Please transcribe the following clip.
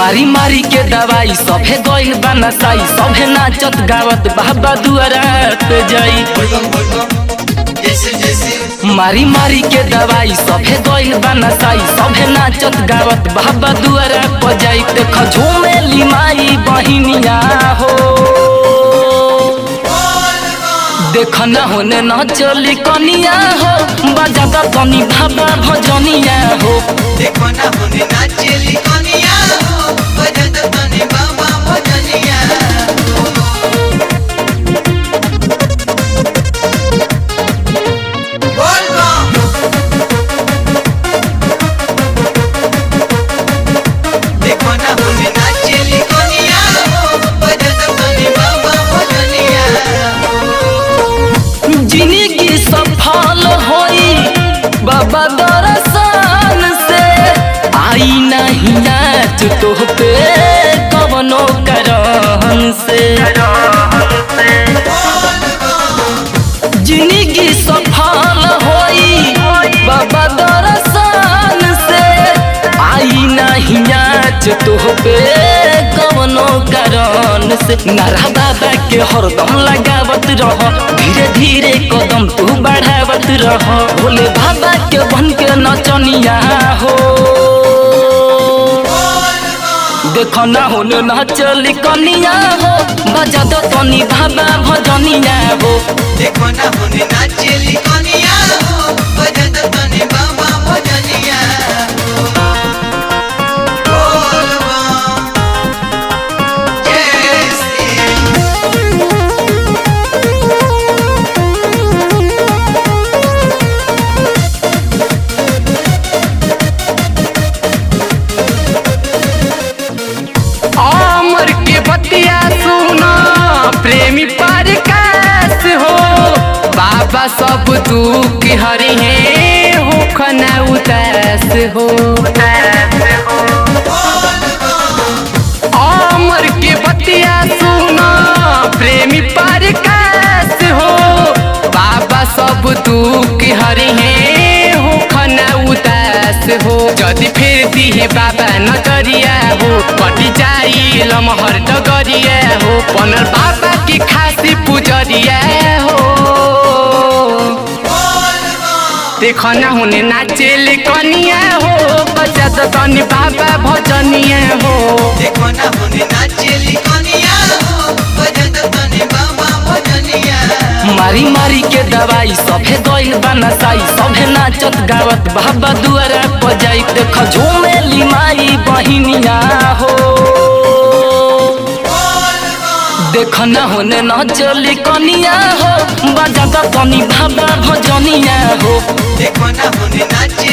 मारी मारी के दवाई सभे गइल बा नसाई सभे नाचत गावत बाबा दुआरा पे जाई। मारी मारी के दवाई सभे गइल बा नसाई सभे नाचत गावत बाबा दुआरा पे जाई। देख झूमेली माई बहिनिया हो देख न होने न चली कनिया हो बजाता तनी बाबा भजनिया हो। देखो ना होने ना चली कनिया हो बजाता तनी बाबा भजनिया बोल बम। देखो ना होने ना चली कनिया हो बजाता तनी बाबा भजनिया। जिंदगी सफल होई बाबा दर्शन से आई नहीं नाच तो पे कवनो करन से। जिंदगी सफल होई बाबा दर्शन से आई नहीं नाच तो पे कवनो करन से। नारा बाबा के हरदम लगावत रह धीरे धीरे कदम तू बढ़ावत रह भोले बाबा के बन के नचनिया हो। देख ना होने न चली कनिया हो बजा दो तनी बाबा भजनिया हो। देखो ना होने ना चली कनिया हो बजाता तनी बाबा भजनिया। बोल बम। जय श्री अमर के बतिया सुना प्रेमी परकाश हो बाबा सब दुख हरि है हो खना उदास हो। अमर के बतिया सुना प्रेमी परकाश हो बाबा सब दुख हरि है हो खना उदास हो। जदि फिर दिहे बाबा नजरिया हो कटी जाई लमहर डगरिया हो बनल बाबा की खासी पुजरिया हो। देख न होने नाचेले कनिया हो बजाता तनी बाबा भजनिया हो। देखो ना होने ना चली कनिया हो बजाता तनी बाबा भजनिया। मारी मारी के दवाई सभे गइल बा नसाई सभे नाचत गावत बाबा दुआरा पे जाई। देख झूमेली माई बहिनिया हो देख न होने न चली कनिया हो बजाता तनी बाबा भजनिया हो। देखो ना होने ना चली